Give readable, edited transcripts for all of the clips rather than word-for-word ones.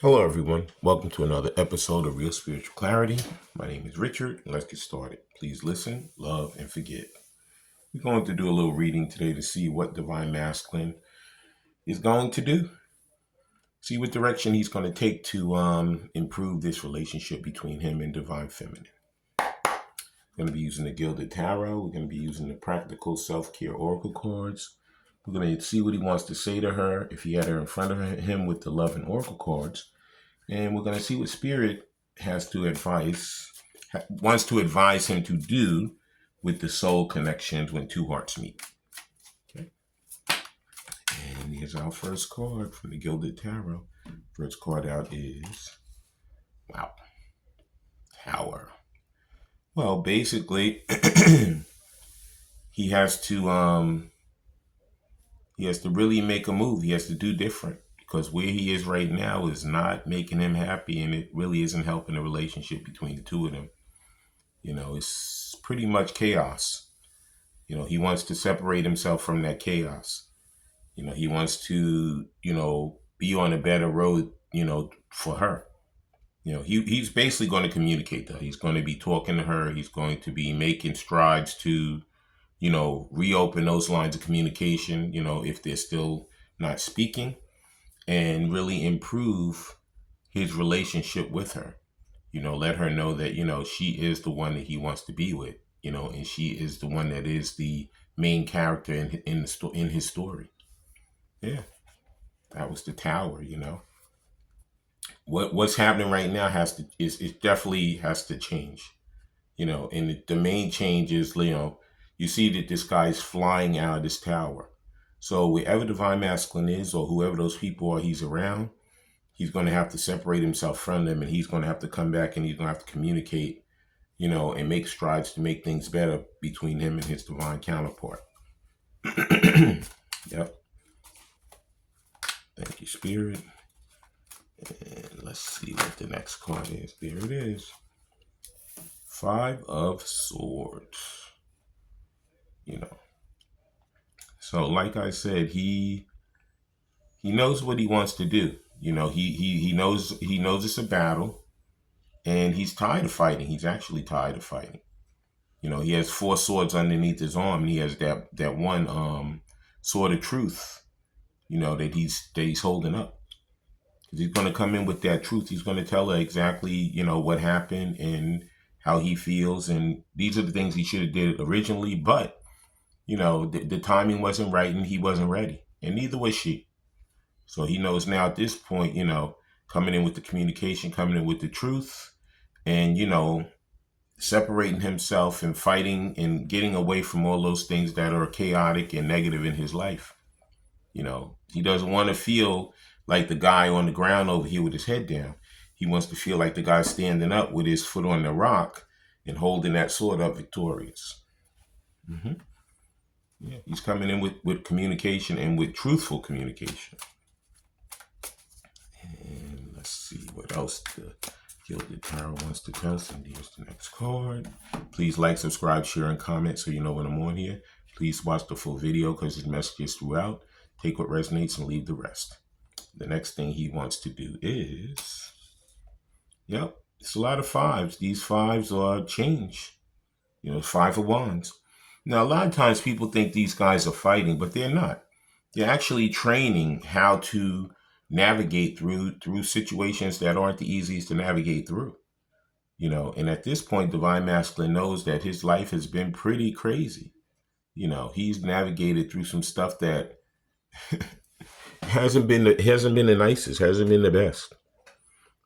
Hello, everyone. Welcome to another episode of Real Spiritual Clarity. My name is Richard, and let's get started. Please listen, love, and forget. We're going to do a little reading today to see what Divine Masculine is going to do. See what direction he's going to take to improve this relationship between him and Divine Feminine. We're going to be using the Gilded Tarot. We're going to be using the Practical Self-Care Oracle cards. We're going to see what he wants to say to her if he had her in front of him with the Love and Oracle cards. And we're going to see what Spirit wants to advise him to do with the soul connections when two hearts meet. Okay. And here's our first card from the Gilded Tarot. First card out is, wow, Tower. Well, basically, he has to really make a move. He has to do different. Because where he is right now is not making him happy, and it really isn't helping the relationship between the two of them. It's pretty much chaos. He wants to separate himself from that chaos. He wants to, be on a better road, for her. He's basically going to communicate though. He's going to be talking to her. He's going to be making strides to, reopen those lines of communication, if they're still not speaking, and really improve his relationship with her. Let her know that, she is the one that he wants to be with, and she is the one that is the main character in his story. Yeah, that was the Tower. What's happening right now it definitely has to change. And the main change is, you see that this guy's flying out of this tower. So wherever Divine Masculine is, or whoever those people are he's around, he's going to have to separate himself from them, and he's going to have to come back, and he's going to have to communicate, and make strides to make things better between him and his divine counterpart. Yep. Thank you, Spirit. And let's see what the next card is. There it is. Five of Swords. So like I said, he knows what he wants to do. He knows it's a battle, and he's tired of fighting. He's actually tired of fighting. He has 4 swords underneath his arm, and he has that one sword of truth, that he's holding up. He's going to come in with that truth. He's going to tell her exactly, what happened and how he feels, and these are the things he should have did originally, but the timing wasn't right, and he wasn't ready, and neither was she. So he knows now at this point, coming in with the communication, coming in with the truth, and, separating himself and fighting and getting away from all those things that are chaotic and negative in his life. He doesn't want to feel like the guy on the ground over here with his head down. He wants to feel like the guy standing up with his foot on the rock and holding that sword up victorious. Mm-hmm. Yeah, he's coming in with communication and with truthful communication. And let's see what else the Gilded Tarot wants to tell us. And here's the next card. Please like, subscribe, share, and comment so you know when I'm on here. Please watch the full video because there's messages throughout. Take what resonates and leave the rest. The next thing he wants to do is, yep, it's a lot of 5s. These 5s are change. 5 of Wands. Now, a lot of times people think these guys are fighting, but they're not. They're actually training how to navigate through situations that aren't the easiest to navigate through. And at this point, Divine Masculine knows that his life has been pretty crazy. He's navigated through some stuff that hasn't been the nicest, hasn't been the best.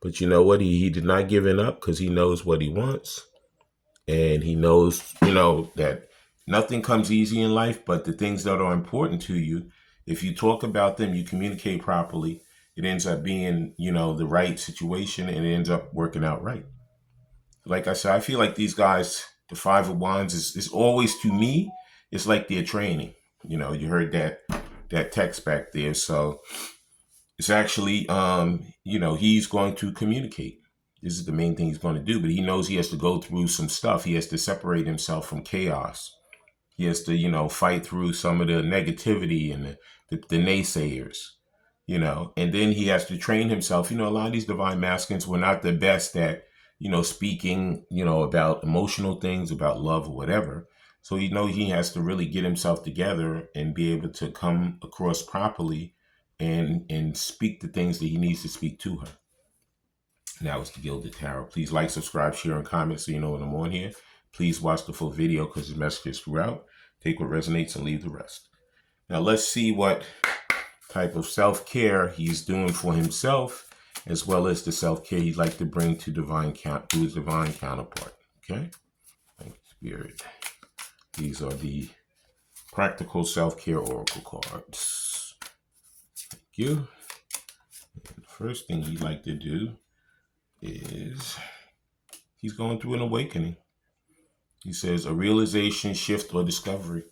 But you know what? He did not give up because he knows what he wants. And he knows, that nothing comes easy in life, but the things that are important to you, if you talk about them, you communicate properly, it ends up being, the right situation, and it ends up working out right. Like I said, I feel like these guys, the 5 of Wands is always, to me, it's like they're training. You heard that text back there. So it's actually, he's going to communicate. This is the main thing he's going to do, but he knows he has to go through some stuff. He has to separate himself from chaos. He has to, fight through some of the negativity and the naysayers. and then he has to train himself. A lot of these divine masculines were not the best at, speaking, about emotional things, about love or whatever. So, he has to really get himself together and be able to come across properly and speak the things that he needs to speak to her. Now it's the Gilded Tarot. Please like, subscribe, share, and comment so you know when I'm on here. Please watch the full video because the message is throughout. Take what resonates and leave the rest. Now let's see what type of self-care he's doing for himself, as well as the self-care he'd like to bring to his divine counterpart. Okay? Thank you, Spirit. These are the practical self-care oracle cards. Thank you. And the first thing he'd like to do is he's going through an awakening. He says a realization, shift, or discovery.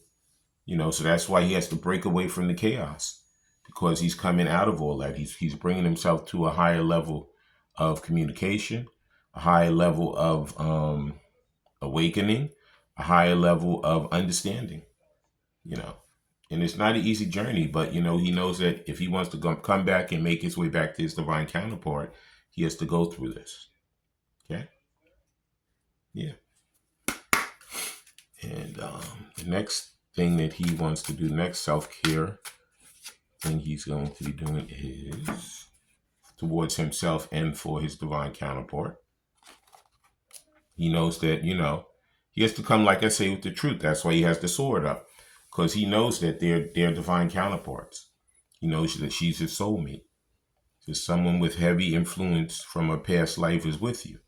So that's why he has to break away from the chaos, because he's coming out of all that. He's bringing himself to a higher level of communication, a higher level of awakening, a higher level of understanding, And it's not an easy journey, but, he knows that if he wants to come back and make his way back to his divine counterpart, he has to go through this. Okay? Yeah. And the next thing that he wants to do, next self-care thing he's going to be doing is towards himself and for his divine counterpart. He knows that, he has to come, like I say, with the truth. That's why he has the sword up, because he knows that they're divine counterparts. He knows that she's his soulmate. So someone with heavy influence from a past life is with you.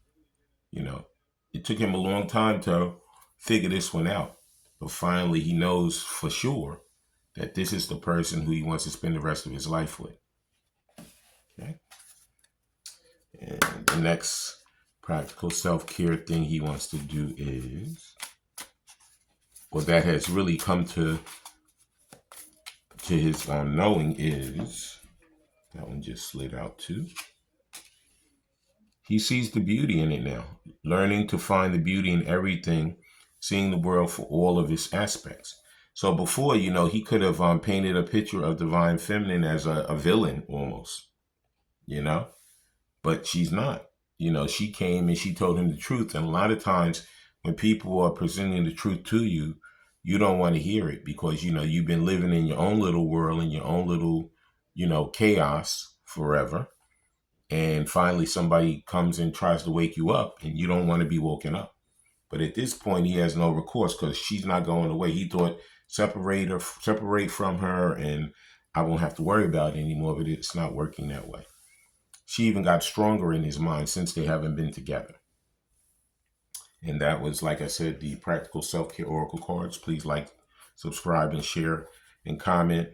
It took him a long time to figure this one out, but finally he knows for sure that this is the person who he wants to spend the rest of his life with. Okay. And the next practical self-care thing he wants to do is, or that has really come to his knowing, is, that one just slid out too. He sees the beauty in it now, learning to find the beauty in everything, seeing the world for all of its aspects. So before, he could have painted a picture of divine feminine as a villain almost, but she's not. She came and she told him the truth. And a lot of times when people are presenting the truth to you, you don't want to hear it because, you've been living in your own little world, in your own little, chaos forever. And finally somebody comes and tries to wake you up and you don't want to be woken up. But at this point, he has no recourse because she's not going away. He thought separate from her and I won't have to worry about it anymore, but it's not working that way. She even got stronger in his mind since they haven't been together. And that was, like I said, the practical self-care oracle cards. Please like, subscribe, and share, and comment.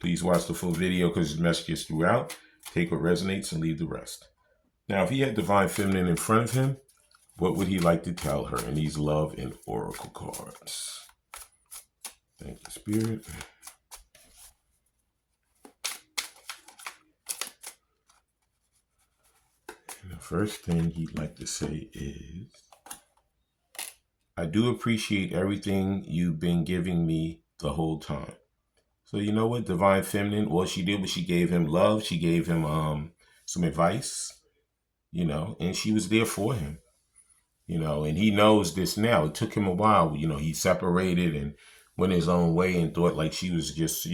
Please watch the full video because his message is throughout. Take what resonates and leave the rest. Now, if he had divine feminine in front of him, what would he like to tell her in these love and oracle cards? Thank you, Spirit. And the first thing he'd like to say is, I do appreciate everything you've been giving me the whole time. So you know what, divine feminine, all she did was she gave him love. She gave him some advice, and she was there for him. And he knows this now. It took him a while. He separated and went his own way and thought like she was just,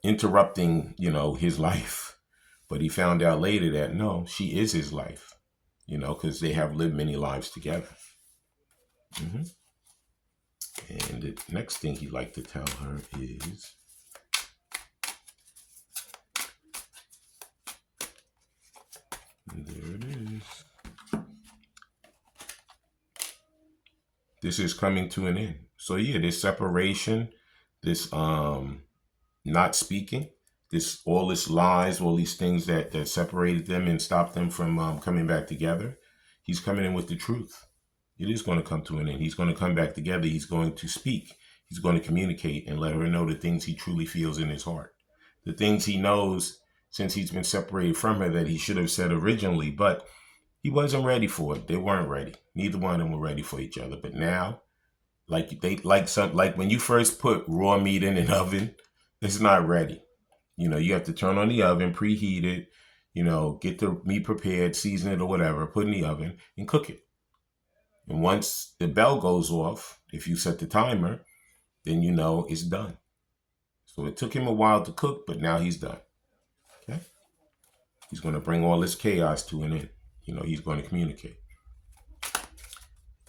interrupting, his life. But he found out later that no, she is his life, because they have lived many lives together. And the next thing he'd like to tell her is, and there it is. This is coming to an end. So yeah, this separation, this not speaking, all this lies, all these things that separated them and stopped them from coming back together. He's coming in with the truth. It is going to come to an end. He's going to come back together. He's going to speak. He's going to communicate and let her know the things he truly feels in his heart. The things he knows since he's been separated from her that he should have said originally, but he wasn't ready for it. They weren't ready. Neither one of them were ready for each other. But now, like when you first put raw meat in an oven, it's not ready. You have to turn on the oven, preheat it, get the meat prepared, season it or whatever, put in the oven and cook it. And once the bell goes off, if you set the timer, then it's done. So it took him a while to cook, but now he's done. Okay? He's going to bring all this chaos to an end. He's going to communicate.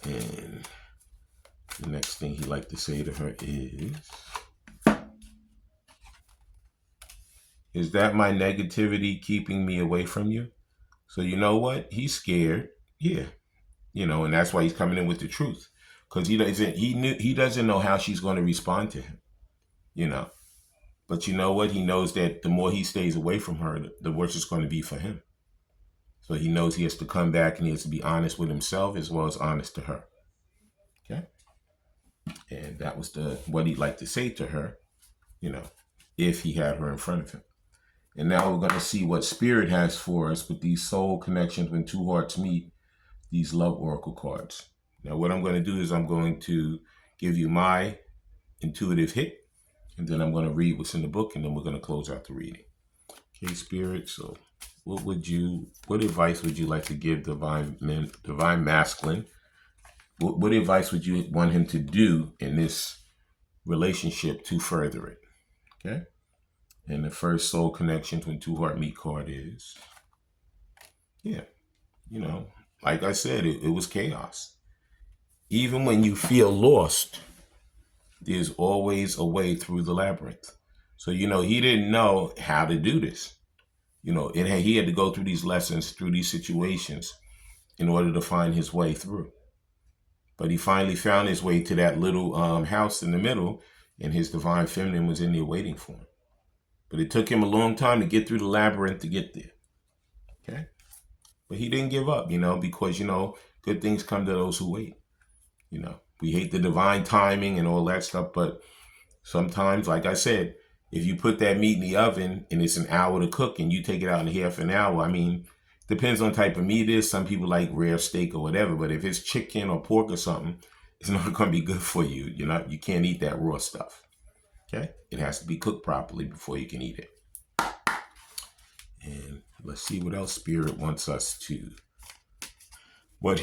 And the next thing he liked to say to her is that my negativity keeping me away from you? So you know what? He's scared. Yeah. And that's why he's coming in with the truth. Because he doesn't know how she's going to respond to him. But you know what? He knows that the more he stays away from her, the worse it's going to be for him. So he knows he has to come back and he has to be honest with himself as well as honest to her. Okay? And that was what he'd like to say to her, if he had her in front of him. And now we're going to see what Spirit has for us with these soul connections when two hearts meet, these love oracle cards. Now what I'm going to do is I'm going to give you my intuitive hit, and then I'm going to read what's in the book, and then we're going to close out the reading. Okay, Spirit, so what advice would you like to give Divine Masculine? What advice would you want him to do in this relationship to further it? Okay? And the first soul connections when two heart meet card is, like I said, it was chaos. Even when you feel lost, there's always a way through the labyrinth. So, he didn't know how to do this. He had to go through these lessons, through these situations in order to find his way through. But he finally found his way to that little house in the middle, and his divine feminine was in there waiting for him. But it took him a long time to get through the labyrinth to get there. Okay? But he didn't give up, because, good things come to those who wait. We hate the divine timing and all that stuff, but sometimes, like I said, if you put that meat in the oven and it's an hour to cook and you take it out in half an hour, depends on type of meat it is. Some people like rare steak or whatever, but if it's chicken or pork or something, it's not going to be good for you. You can't eat that raw stuff. Okay? It has to be cooked properly before you can eat it. And let's see what else Spirit wants us to, what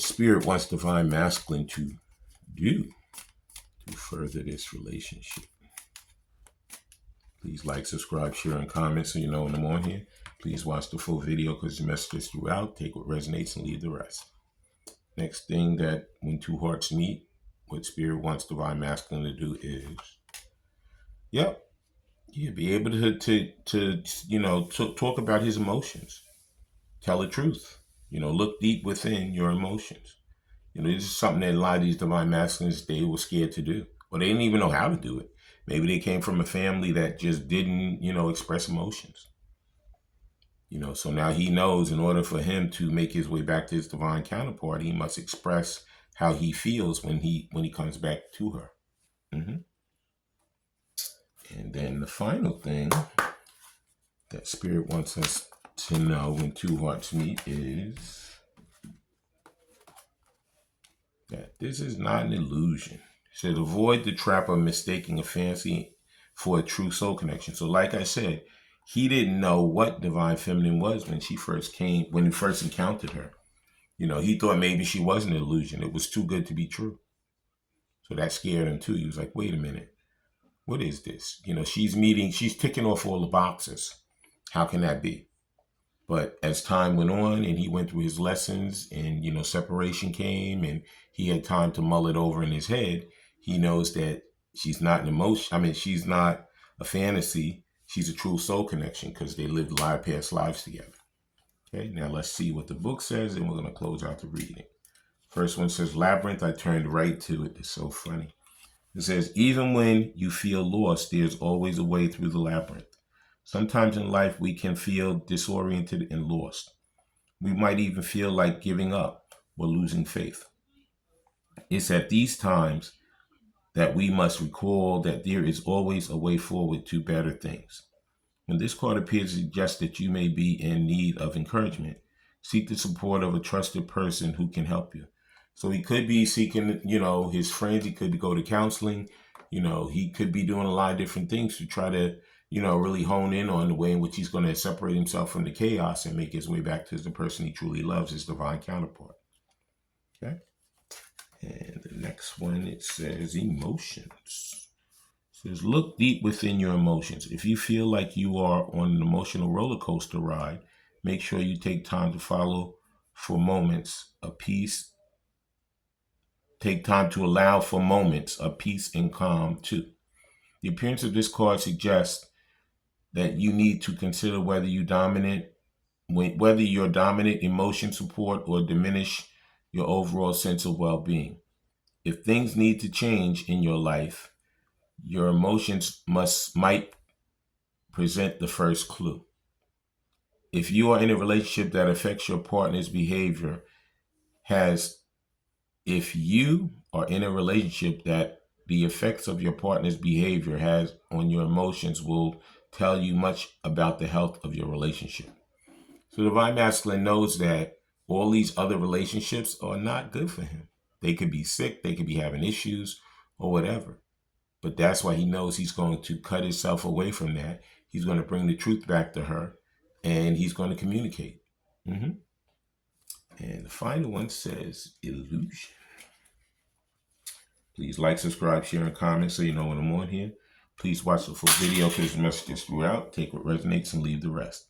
Spirit wants Divine Masculine to do to further this relationship. Please like, subscribe, share, and comment so you know when I'm on here. Please watch the full video because the message is throughout. Take what resonates and leave the rest. Next thing that when two hearts meet, what Spirit wants Divine Masculine to do is, be able to talk about his emotions. Tell the truth. Look deep within your emotions. This is something that a lot of these Divine Masculines, they were scared to do. Or they didn't even know how to do it. Maybe they came from a family that just didn't, express emotions. So now he knows in order for him to make his way back to his divine counterpart, he must express how he feels when he comes back to her. And then the final thing that Spirit wants us to know when two hearts meet is that this is not an illusion. It said avoid the trap of mistaking a fancy for a true soul connection. So like I said, he didn't know what Divine Feminine was when he first encountered her. He thought maybe she was an illusion. It was too good to be true. So that scared him too. He was like, wait a minute. What is this? She's ticking off all the boxes. How can that be? But as time went on and he went through his lessons and, separation came and he had time to mull it over in his head, he knows that she's not an emotion. She's not a fantasy. She's a true soul connection because they lived past lives together. Okay, now let's see what the book says and we're going to close out the reading. First one says, Labyrinth, I turned right to it. It's so funny. It says, even when you feel lost, there's always a way through the labyrinth. Sometimes in life, we can feel disoriented and lost. We might even feel like giving up or losing faith. It's at these times that we must recall that there is always a way forward to better things. When this card appears to suggest that you may be in need of encouragement, seek the support of a trusted person who can help you. So he could be seeking, his friends. He could go to counseling. He could be doing a lot of different things to try to, really hone in on the way in which he's going to separate himself from the chaos and make his way back to the person he truly loves, his divine counterpart. Okay. And the next one, it says emotions. It says, look deep within your emotions. If you feel like you are on an emotional roller coaster ride, make sure you take time to follow for moments of peace. Take time to allow for moments of peace and calm too. The appearance of this card suggests that you need to consider whether your dominant emotion support or diminish your overall sense of well-being. If things need to change in your life, your emotions might present the first clue. If you are in a relationship that affects your partner's behavior, if you are in a relationship that the effects of your partner's behavior has on your emotions will tell you much about the health of your relationship. So the Divine Masculine knows that all these other relationships are not good for him. They could be sick, they could be having issues or whatever. But that's why he knows he's going to cut himself away from that. He's going to bring the truth back to her, and he's going to communicate. And the final one says illusion. Please like, subscribe, share, and comment so you know when I'm on here. Please watch the full video because the messages throughout. Take what resonates and leave the rest.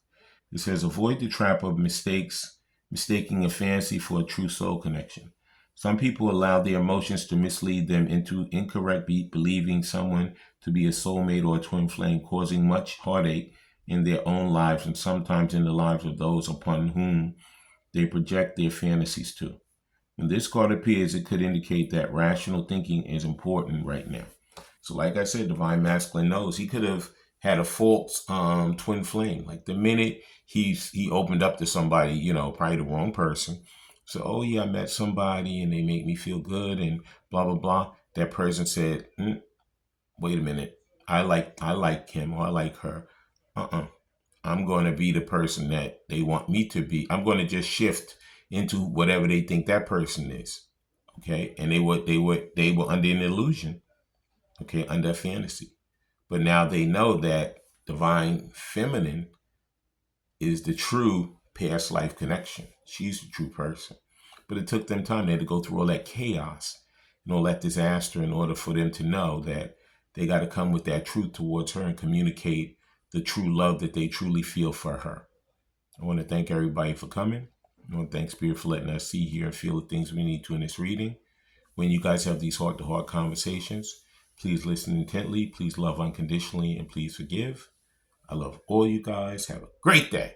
It says, avoid the trap of mistaking a fantasy for a true soul connection. Some people allow their emotions to mislead them into incorrect believing someone to be a soulmate or a twin flame, causing much heartache in their own lives and sometimes in the lives of those upon whom they project their fantasies to. When this card appears, it could indicate that rational thinking is important right now. So like I said, Divine Masculine knows he could have had a false twin flame. Like the minute he opened up to somebody, probably the wrong person. So, oh yeah, I met somebody and they make me feel good and blah, blah, blah. That person said, wait a minute. I like him or I like her. I'm going to be the person that they want me to be. I'm going to just shift into whatever they think that person is. Okay. And they were under an illusion. Okay. Under a fantasy. But now they know that Divine Feminine is the true past life connection. She's the true person. But it took them time. They had to go through all that chaos and all that disaster in order for them to know that they got to come with that truth towards her and communicate the true love that they truly feel for her. I want to thank everybody for coming. I want to thank Spirit for letting us see, hear, and feel the things we need to in this reading. When you guys have these heart-to-heart conversations, please listen intently, please love unconditionally, and please forgive. I love all you guys. Have a great day.